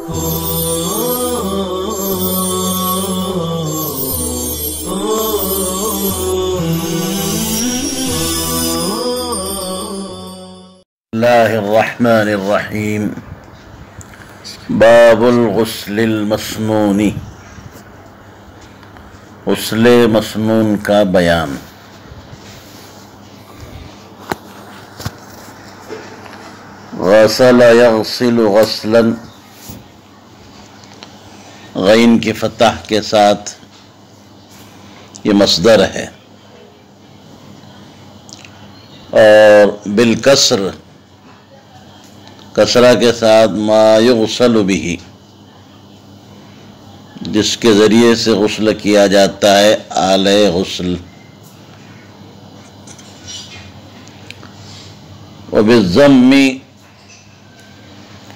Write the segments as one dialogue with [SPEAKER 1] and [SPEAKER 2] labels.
[SPEAKER 1] اللہ الرحمن الرحیم۔ باب الغسل المسنون، غسل مسنون کا بیان۔ غسل یغسل غسلا، غین کی فتح کے ساتھ یہ مصدر ہے، اور بالکسر کسرہ کے ساتھ ما یغسل بہ، جس کے ذریعے سے غسل کیا جاتا ہے، آلہ غسل۔ وبالضم،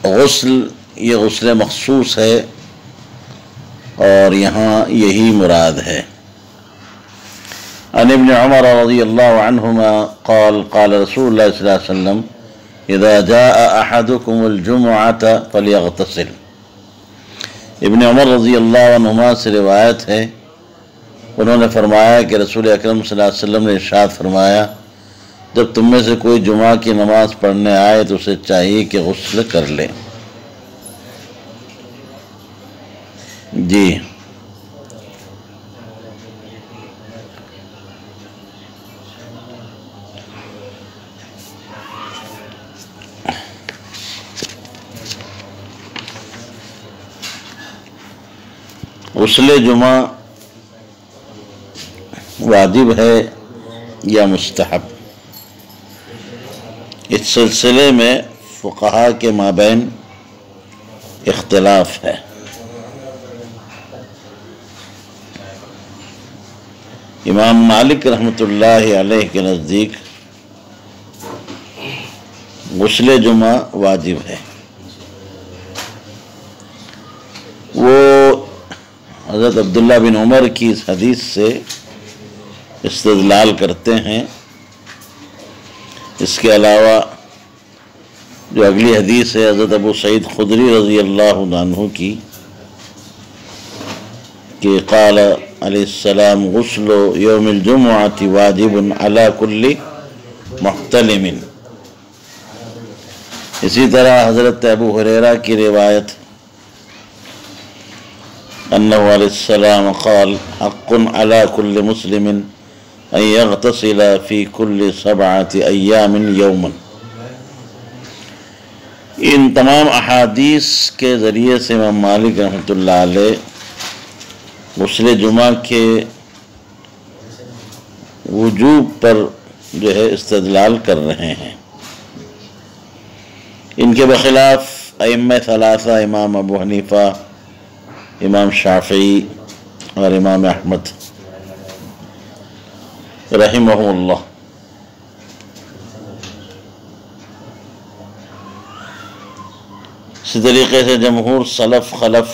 [SPEAKER 1] غسل یہ غسل مخصوص ہے اور یہاں یہی مراد ہے۔ عن ابن عمر رضی اللہ عنہما قال قال رسول اللہ صلی اللہ علیہ وسلم اذا جاء احدكم الجمعة فليغتسل۔ ابن عمر رضی اللہ عنہما سے روایت ہے، انہوں نے فرمایا کہ رسول اکرم صلی اللہ علیہ وسلم نے ارشاد فرمایا، جب تم میں سے کوئی جمعہ کی نماز پڑھنے آئے تو اسے چاہیے کہ غسل کر لے۔ جی غسل جمعہ واجب ہے یا مستحب، اس سلسلے میں فقہاء کے مابین اختلاف ہے۔ امام مالک رحمۃ اللہ علیہ کے نزدیک غسل جمعہ واجب ہے۔ وہ حضرت عبداللہ بن عمر کی اس حدیث سے استدلال کرتے ہیں۔ اس کے علاوہ جو اگلی حدیث ہے حضرت ابو سعید خدری رضی اللہ عنہ کی کہ قال علیہ السلام غسل یوم الجمعۃ واجب علی کل محتلم۔ اسی طرح حضرت ابو ہریرہ کی روایت انہ علیہ السلام قال حق علی کل مسلم ان یغتسل فی کل 7 ایام یوما۔ ان تمام احادیث کے ذریعے سے امام مالک رحمۃ اللہ علیہ غسل جمعہ کے وجوب پر جو ہے استدلال کر رہے ہیں۔ ان کے بخلاف ائمہ ثلاثہ، امام ابو حنیفہ، امام شافعی اور امام احمد رحمہ اللہ، اسی طریقے سے جمہور سلف خلف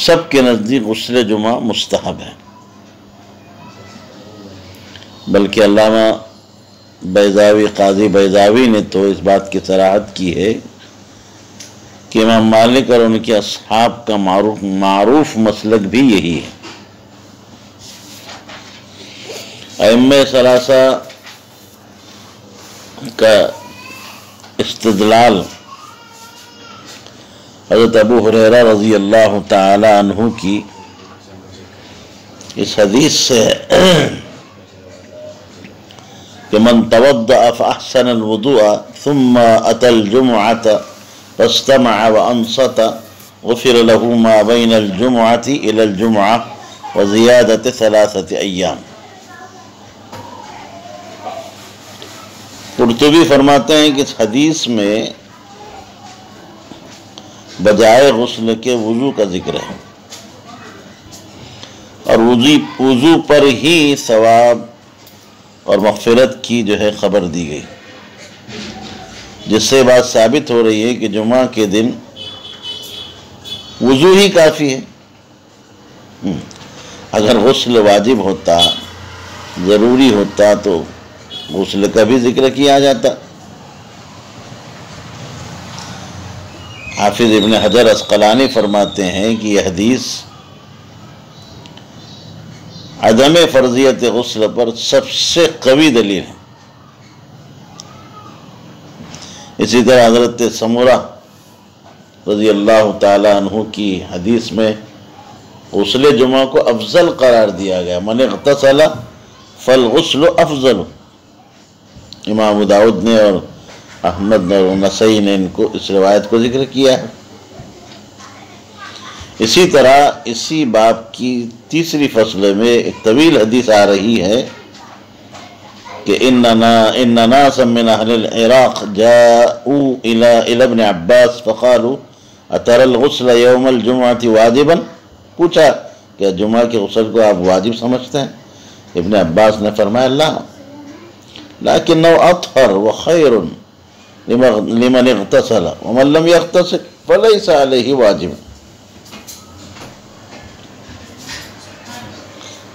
[SPEAKER 1] سب کے نزدیک غسل جمعہ مستحب ہے۔ بلکہ علامہ بیضاوی، قاضی بیضاوی نے تو اس بات کی صراحت کی ہے کہ امام مالک اور ان کے اصحاب کا معروف مسلک بھی یہی ہے۔ ائمہ ثلاثہ کا استدلال حضرت ابو ہریرہ رضی اللہ تعالی عنہ کی اس حدیث سے ہے کہ من توضأ فأحسن الوضوء ثم أتى الجمعة فاستمع وأنصت غفر له ما بين الجمعة إلى الجمعة وزيادة 3 أيام۔ قرطبی فرماتے ہیں کہ اس حدیث میں بجائے غسل کے وضو کا ذکر ہے، اور وضو پر ہی ثواب اور مغفرت کی جو ہے خبر دی گئی، جس سے بات ثابت ہو رہی ہے کہ جمعہ کے دن وضو ہی کافی ہے۔ اگر غسل واجب ہوتا، ضروری ہوتا، تو غسل کا بھی ذکر کیا جاتا۔ حافظ ابن حجر عسقلانی فرماتے ہیں کہ یہ حدیث عدم فرضیت غسل پر سب سے قوی دلیل ہے۔ اسی طرح حضرت سمورہ رضی اللہ تعالی عنہ کی حدیث میں غسل جمعہ کو افضل قرار دیا گیا، من اغتسل فالغسل افضل۔ امام ابو داؤد نے اور احمد اور نسائی نے اس روایت کو ذکر کیا ہے۔ اسی طرح اسی باب کی تیسری فصل میں ایک طویل حدیث آ رہی ہے کہ ان ناسا من اہل العراق جاءوا الى ابن عباس فقالوا اترى الغسل یوم الجمعۃ واجبا، پوچھا کہ جمعہ کے غسل کو آپ واجب سمجھتے ہیں؟ ابن عباس نے فرمایا لا، لکنہ اطہر وخیر لمن اغتسل ومن لم یغتسل فلیس علیہ واجب۔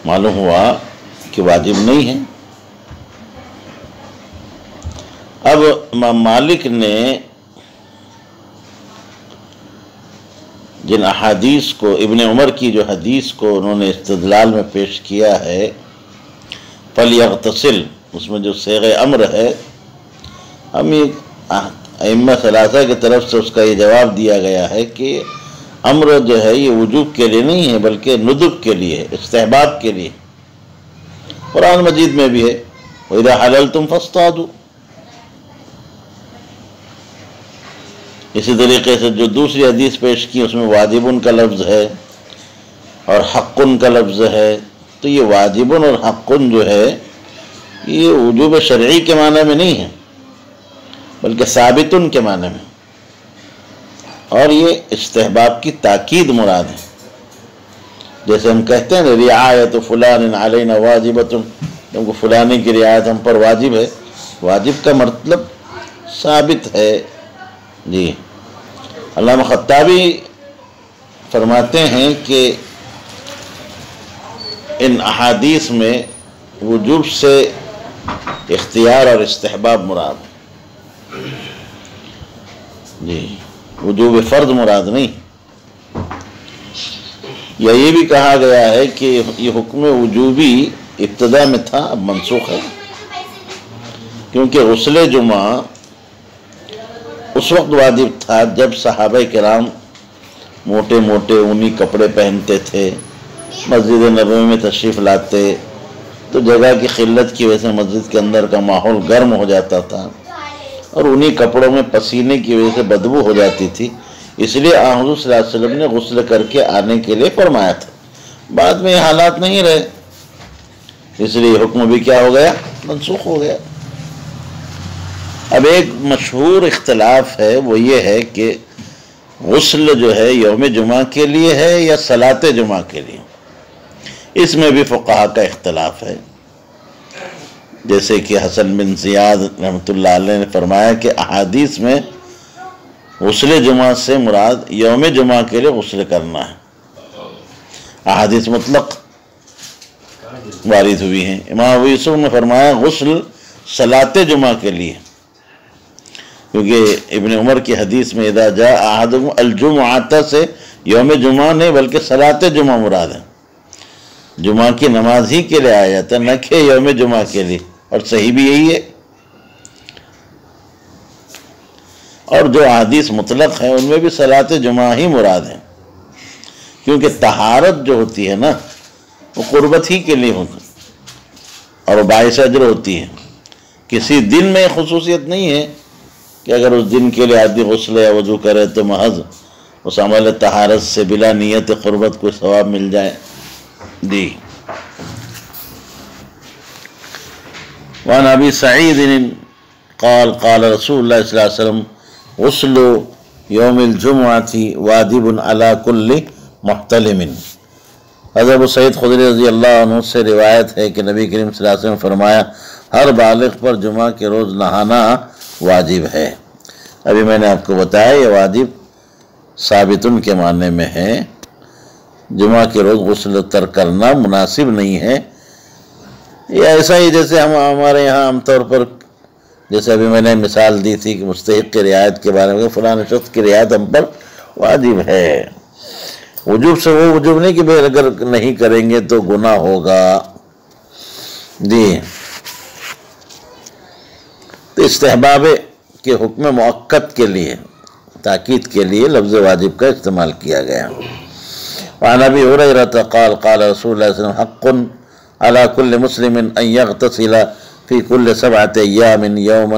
[SPEAKER 1] معلوم ہوا کہ واجب نہیں ہے۔ اب امام مالک نے جن احادیث کو، ابن عمر کی جو حدیث کو انہوں نے استدلال میں پیش کیا ہے فَلْيَغْتَسِلْ، اس میں جو صیغہ امر ہے، ہم ائمہ ثلاثہ کی طرف سے اس کا یہ جواب دیا گیا ہے کہ امر جو ہے یہ وجوب کے لیے نہیں ہے بلکہ ندب کے لیے ہے، استحباب کے لیے۔ قرآن مجید میں بھی ہے وَإِذَا حَلَلْتُمْ فَاصْطَادُوا۔ اسی طریقے سے جو دوسری حدیث پیش کی اس میں واجبن کا لفظ ہے اور حقن کا لفظ ہے، تو یہ واجبن اور حقن جو ہے یہ وجوب شرعی کے معنی میں نہیں ہے بلکہ ثابتن کے معنی میں، اور یہ استحباب کی تاکید مراد ہے۔ جیسے ہم کہتے ہیں رعایت فلان علینا واجبۃ، کیونکہ فلانی کی رعایت ہم پر واجب ہے، واجب کا مطلب ثابت ہے۔ جی علامہ خطابی فرماتے ہیں کہ ان احادیث میں وجوب سے اختیار اور استحباب مراد، جی وجوب فرض مراد نہیں۔ یا یہ بھی کہا گیا ہے کہ یہ حکم وجوبی ابتدا میں تھا، اب منسوخ ہے، کیونکہ غسل جمعہ اس وقت واجب تھا جب صحابہ کرام موٹے موٹے اونی کپڑے پہنتے تھے، مسجد نبوی میں تشریف لاتے تو جگہ کی قلت کی وجہ سے مسجد کے اندر کا ماحول گرم ہو جاتا تھا اور انہی کپڑوں میں پسینے کی وجہ سے بدبو ہو جاتی تھی، اس لیے آن حضور صلی اللہ علیہ وسلم نے غسل کر کے آنے کے لیے فرمایا تھا۔ بعد میں یہ حالات نہیں رہے، اس لیے حکم بھی کیا ہو گیا؟ منسوخ ہو گیا۔ اب ایک مشہور اختلاف ہے، وہ یہ ہے کہ غسل جو ہے یوم جمعہ کے لیے ہے یا صلاۃ جمعہ کے لیے۔ اس میں بھی فقہا کا اختلاف ہے، جیسے کہ حسن بن زیاد رحمۃ اللہ علیہ نے فرمایا کہ احادیث میں غسل جمعہ سے مراد یوم جمعہ کے لیے غسل کرنا ہے، احادیث مطلق وارد ہوئی ہیں۔ امام ابو یوسف نے فرمایا غسل صلاۃ جمعہ کے لیے، کیونکہ ابن عمر کی حدیث میں اذا جاء احدکم الجمعۃ سے یوم جمعہ نہیں بلکہ صلاۃ جمعہ مراد ہے، جمعہ کی نماز ہی کے لیے آیا جاتا ہے، نہ کہ یوم جمعہ کے لیے، اور صحیح بھی یہی ہے۔ اور جو احادیث مطلق ہیں ان میں بھی صلاۃ جمعہ ہی مراد ہے، کیونکہ طہارت جو ہوتی ہے نا وہ قربت ہی کے لیے ہوتی اور وہ باعث اجر ہوتی ہے۔ کسی دن میں خصوصیت نہیں ہے کہ اگر اس دن کے لیے آدمی غسل یا وضو کرے تو محض اس عمل طہارت سے بلا نیت قربت کو ثواب مل جائے۔ دی وعن ابی سعید قال قال رسول اللہ صلی اللہ علیہ وسلم غسل یوم الجمعۃ واجب علی کل محتلم۔ حضرت ابو سعید خدری رضی اللہ عنہ سے روایت ہے کہ نبی کریم صلی اللہ علیہ وسلم فرمایا ہر بالغ پر جمعہ کے روز نہانا واجب ہے۔ ابھی میں نے آپ کو بتایا یہ واجب ثابتن کے معنی میں ہے، جمعہ کے روز غسل ترک کرنا مناسب نہیں ہے۔ یہ ایسا ہی جیسے ہمارے یہاں عام طور پر، جیسے ابھی میں نے مثال دی تھی کہ مستحق کی رعایت کے بارے میں، فلاں شخص کی رعایت ہم پر واجب ہے۔ وجوب سے وہ وجوب نہیں کہ بھئی اگر نہیں کریں گے تو گناہ ہوگا۔ جی، تو استحباب کے حکم مؤقت کے لیے، تاکید کے لیے لفظ واجب کا استعمال کیا گیا۔ وعن ابی ہریرہ قال قال رسول اللہ صلی اللہ علیہ وسلم حق علی کل مسلم ان یغتسل فی کل 7 ایام یوما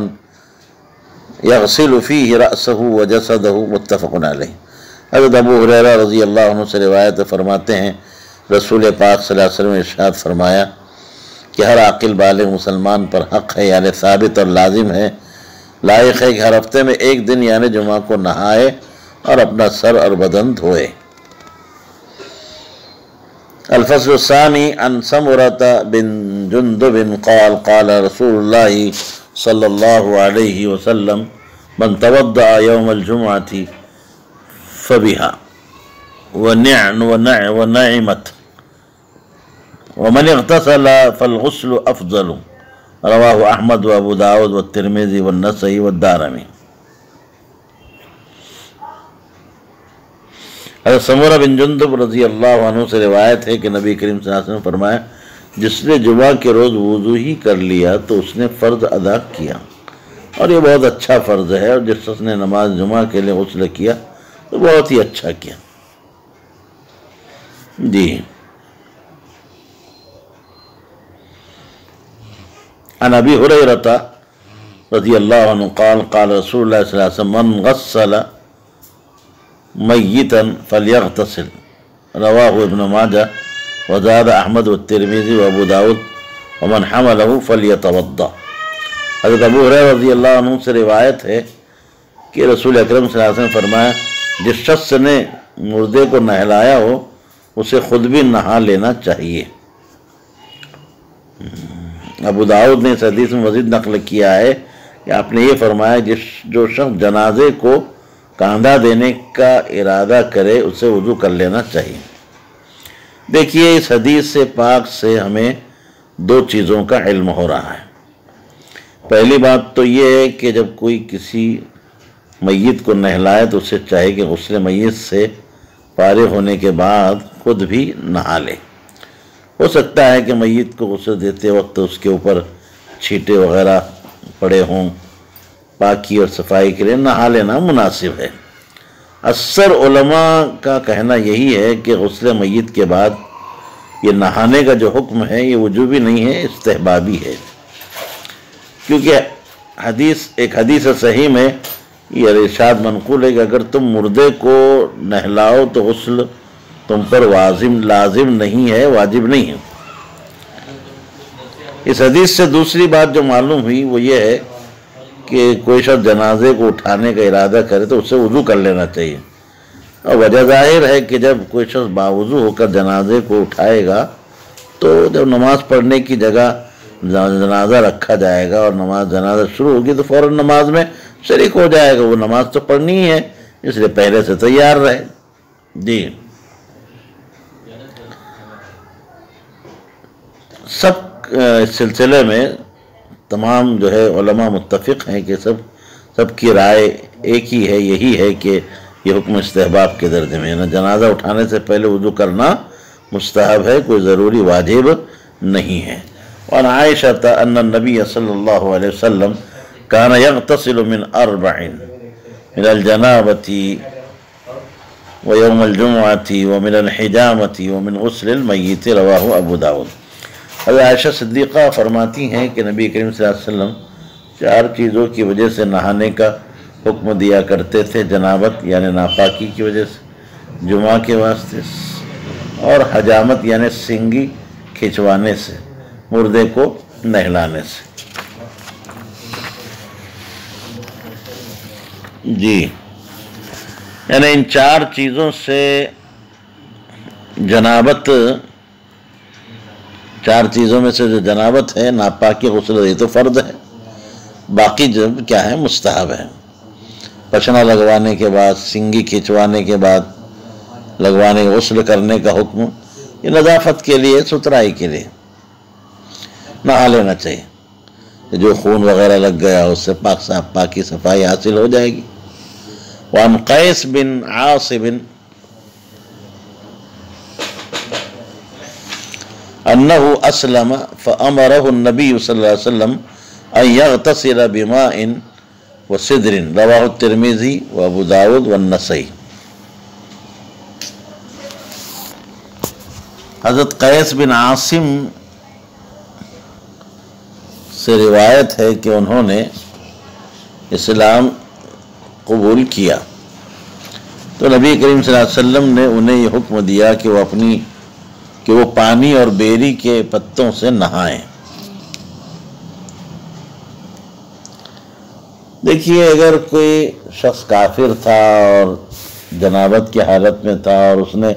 [SPEAKER 1] یغسل فیہ رأسہ وجسدہ، متفق علیہ۔ حضرت ابو ہریرہ رضی اللہ عنہ سے روایت فرماتے ہیں رسول پاک صلی اللہ علیہ وسلم نے ارشاد فرمایا کہ ہر عاقل بالغ مسلمان پر حق ہے، یعنی ثابت اور لازم ہے، لائق ہے کہ ہر ہفتے میں ایک دن یعنی جمعہ کو نہائے اور اپنا سر اور بدن دھوئے۔ الفصل الثانی عن سمرۃ بن جندب قال قال رسول اللہ صلی اللہ علیہ وسلم من توضأ یوم الجمعۃ فبها ونعمت ومن اغتسل فالغسل افضل، رواہ احمد وابو داود والترمذی والنسائی والدارمی۔ حضرت سمرہ بن جندب رضی اللہ عنہ سے روایت ہے کہ نبی کریم صلی اللہ علیہ وسلم فرمایا جس نے جمعہ کے روز وضو ہی کر لیا تو اس نے فرض ادا کیا، اور یہ بہت اچھا فرض ہے، اور جس نے نماز جمعہ کے لیے غسل کیا تو بہت ہی اچھا کیا۔ جی، عن ابی ہریرہ رضی اللہ عنہ قال قال رسول اللہ صلی اللہ علیہ وسلم من غسل میتا فلیغتسل، رواہ ابن ماجہ وزاد احمد والترمذی وابو داود ومن حملہ فلیتوضا۔ حضرت ابو ہریرہ رضی اللہ عنہ سے روایت ہے کہ رسول اکرم صلی اللہ علیہ وسلم فرمایا جس شخص نے مردے کو نہلایا ہو اسے خود بھی نہا لینا چاہیے۔ ابو داؤد نے اس حدیث میں مزید نقل کیا ہے کہ آپ نے یہ فرمایا جو شخص جنازے کو کاندھا دینے کا ارادہ کرے اسے وضو کر لینا چاہیے۔ دیکھیے اس حدیث سے پاک سے ہمیں دو چیزوں کا علم ہو رہا ہے۔ پہلی بات تو یہ ہے کہ جب کوئی کسی میت کو نہلائے تو اسے چاہیے کہ غسل میت سے فارغ ہونے کے بعد خود بھی نہا لے۔ ہو سکتا ہے کہ میت کو غسل دیتے وقت اس کے اوپر چھینٹے وغیرہ پڑے ہوں، پاکی اور صفائی کے لیے نہا لینا مناسب ہے۔ اکثر علماء کا کہنا یہی ہے کہ غسل میت کے بعد یہ نہانے کا جو حکم ہے یہ وجوبی نہیں ہے، استحبابی ہے، کیونکہ ایک حدیث صحیح میں یہ ارشاد منقول ہے کہ اگر تم مردے کو نہلاؤ تو غسل تم پر لازم نہیں ہے، واجب نہیں ہے۔ اس حدیث سے دوسری بات جو معلوم ہوئی وہ یہ ہے کہ کوئی شخص جنازے کو اٹھانے کا ارادہ کرے تو اسے وضو کر لینا چاہیے، اور وجہ ظاہر ہے کہ جب کوئی شخص باوضو ہو کر جنازے کو اٹھائے گا تو جب نماز پڑھنے کی جگہ جنازہ رکھا جائے گا اور جنازہ شروع ہوگی تو فوراً نماز میں شریک ہو جائے گا، وہ نماز تو پڑھنی ہی ہے، اس لیے پہلے سے تیار رہے۔ جی، سب اس سلسلے میں تمام جو ہے علماء متفق ہیں کہ سب کی رائے ایک ہی ہے، یہی ہے کہ یہ حکم استحباب کے درجے میں ہے، جنازہ اٹھانے سے پہلے وضو کرنا مستحب ہے، کوئی ضروری واجب نہیں ہے۔ وعن عائشہ ان النبی صلی اللہ علیہ وسلم کان یغتسل من 4 من الجنابۃ ویوم الجمعۃ ومن الحجامۃ ومن غسل المیت، رواہ ابو داود۔ حضرت عائشہ صدیقہ فرماتی ہیں کہ نبی کریم صلی اللہ علیہ وسلم 4 چیزوں کی وجہ سے نہانے کا حکم دیا کرتے تھے، جنابت یعنی ناپاکی کی وجہ سے، جمعہ کے واسطے، اور حجامت یعنی سنگی کھچوانے سے، مردے کو نہلانے سے۔ جی، یعنی ان 4 چیزوں سے جنابت، 4 چیزوں میں سے جو جنابت ہے، ناپاکی غسل، یہ تو فرض ہے، باقی جو کیا ہے مستحب ہے۔ پشنا لگوانے کے بعد، سنگی کھچوانے کے بعد لگوانے، غسل کرنے کا حکم یہ نظافت کے لیے، ستھرائی کے لیے، نہا لینا چاہیے، جو خون وغیرہ لگ گیا اس سے پاکی صفائی حاصل ہو جائے گی۔ وعن قیس بن عاصم انه اسلم فامره النبي صلی اللہ علیہ وسلم ان يغتسل بماء وسدر رواہ الترمذی وابو داود والنسائی۔ حضرت قیس بن عاصم سے روایت ہے کہ انہوں نے اسلام قبول کیا تو نبی کریم صلی اللہ علیہ وسلم نے انہیں یہ حکم دیا کہ وہ پانی اور بیری کے پتوں سے نہائیں۔ دیکھیے، اگر کوئی شخص کافر تھا اور جنابت کی حالت میں تھا اور اس نے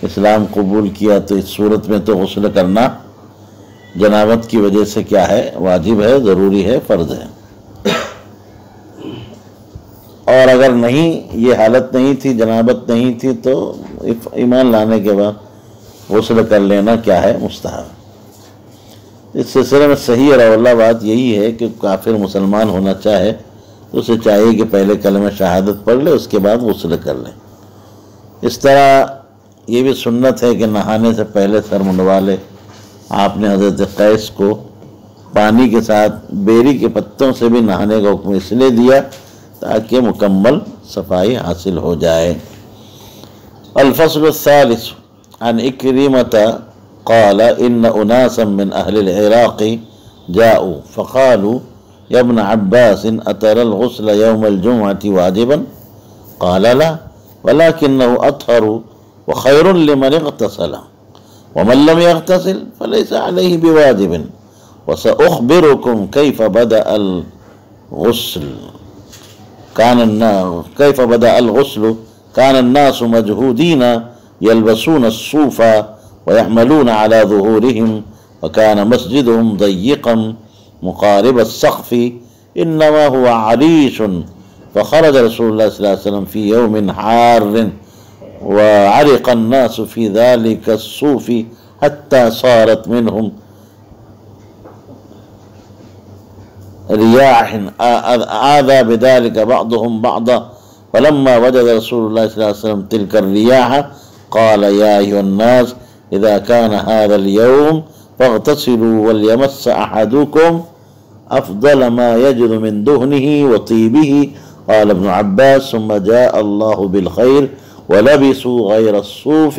[SPEAKER 1] اسلام قبول کیا تو اس صورت میں تو غسل کرنا جنابت کی وجہ سے کیا ہے؟ واجب ہے، ضروری ہے، فرض ہے۔ اور اگر نہیں، یہ حالت نہیں تھی، جنابت نہیں تھی، تو ایمان لانے کے بعد غسل کر لینا کیا ہے؟ مستحب۔ اس سلسلے میں صحیح اور اولا بات یہی ہے کہ کافر مسلمان ہونا چاہے تو اسے چاہیے کہ پہلے کلمہ شہادت پڑھ لے، اس کے بعد غسل کر لے۔ اس طرح یہ بھی سنت ہے کہ نہانے سے پہلے سر منڈوا لے۔ آپ نے حضرت قیس کو پانی کے ساتھ بیری کے پتوں سے بھی نہانے کا حکم اس لیے دیا تاکہ مکمل صفائی حاصل ہو جائے۔ الفصل الثالث عن اکرمۃ قال ان اناسا من اہل العراق جاءوا فقالوا یا ابن عباس اترى الغسل يوم الجمعة واجبا قال لا ولكنه اطهر وخير لمن اغتسل ومن لم يغتسل فليس عليه بواجب وسأخبركم كيف بدأ الغسل كان الناس مجهودين يلبسون الصوف ويحملون على ظهورهم وكان مسجدهم ضيقا مقارب السقف إنما هو عريش فخرج رسول الله صلى الله عليه وسلم في يوم حار وعرق الناس في ذلك الصوف حتى صارت منهم رياح آذى بذلك بعضهم بعضا فلما وجد رسول الله صلى الله عليه وسلم تلك الرياح قال يا أيها الناس إذا كان هذا اليوم فاغتسلوا وليمس أحدكم أفضل ما يجد من دهنه وطيبه قال ابن عباس ثم جاء الله بالخير ولبسوا غير الصوف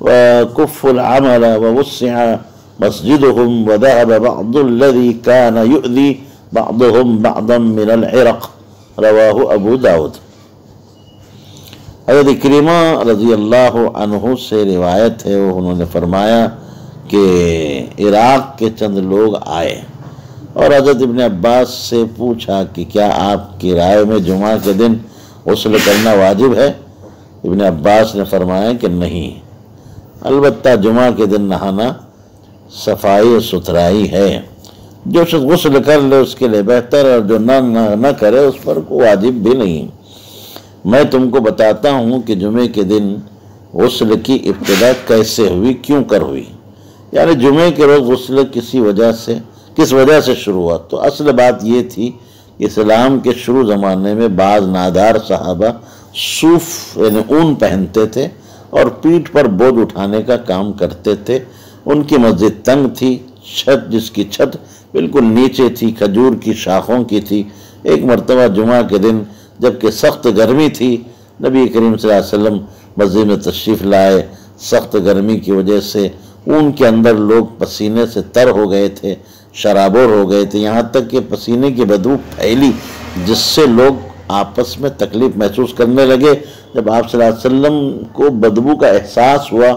[SPEAKER 1] وكفوا العمل ووسع مسجدهم وذهب بعض الذي كان يؤذي بعضهم بعضا من العرق رواہ ابو داود۔ حضرت اکرمہ رضی اللہ عنہ سے روایت ہے، انہوں نے فرمایا کہ عراق کے چند لوگ آئے اور حضرت ابن عباس سے پوچھا کہ کیا آپ کی رائے میں جمعہ کے دن غسل کرنا واجب ہے؟ ابن عباس نے فرمایا کہ نہیں، البتہ جمعہ کے دن نہانا صفائی و ستھرائی ہے، جو شخص غسل کر لے اس کے لیے بہتر، اور جو نہ کرے اس پر کوئی واجب بھی نہیں۔ میں تم کو بتاتا ہوں کہ جمعے کے دن غسل کی ابتدا کیسے ہوئی، کیوں کر ہوئی، یعنی جمعے کے روز غسل کس وجہ سے شروع ہوا۔ تو اصل بات یہ تھی کہ اسلام کے شروع زمانے میں بعض نادار صحابہ صوف یعنی اون پہنتے تھے اور پیٹھ پر بوجھ اٹھانے کا کام کرتے تھے۔ ان کی مسجد تنگ تھی، جس کی چھت بالکل نیچے تھی، کھجور کی شاخوں کی تھی۔ ایک مرتبہ جمعہ کے دن جبکہ سخت گرمی تھی، نبی کریم صلی اللہ علیہ وسلم مسجد میں تشریف لائے۔ سخت گرمی کی وجہ سے اون کے اندر لوگ پسینے سے تر ہو گئے تھے، شرابور ہو گئے تھے، یہاں تک کہ پسینے کی بدبو پھیلی جس سے لوگ آپس میں تکلیف محسوس کرنے لگے۔ جب آپ صلی اللہ علیہ وسلم کو بدبو کا احساس ہوا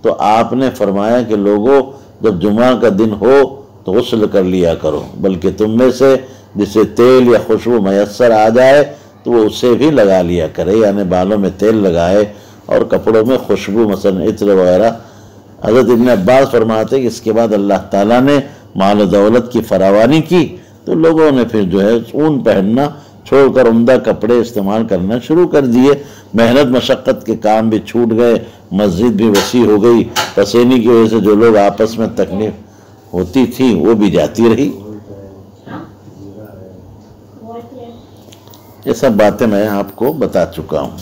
[SPEAKER 1] تو آپ نے فرمایا کہ لوگوں، جب جمعہ کا دن ہو تو غسل کر لیا کرو، بلکہ تم میں سے جسے تیل یا خوشبو میسر آ جائے تو وہ اسے بھی لگا لیا کرے، یعنی بالوں میں تیل لگائے اور کپڑوں میں خوشبو مثلا عطر وغیرہ۔ حضرت ابن عباس فرماتے کہ اس کے بعد اللہ تعالیٰ نے مال و دولت کی فراوانی کی تو لوگوں نے پھر جو ہے اون پہننا چھوڑ کر عمدہ کپڑے استعمال کرنا شروع کر دیے۔ محنت مشقت کے کام بھی چھوٹ گئے، مسجد بھی وسیع ہو گئی، پسینے کی وجہ سے جو لوگ آپس میں تکلیف ہوتی تھی وہ بھی جاتی رہی۔ یہ سب باتیں میں آپ کو بتا چکا ہوں.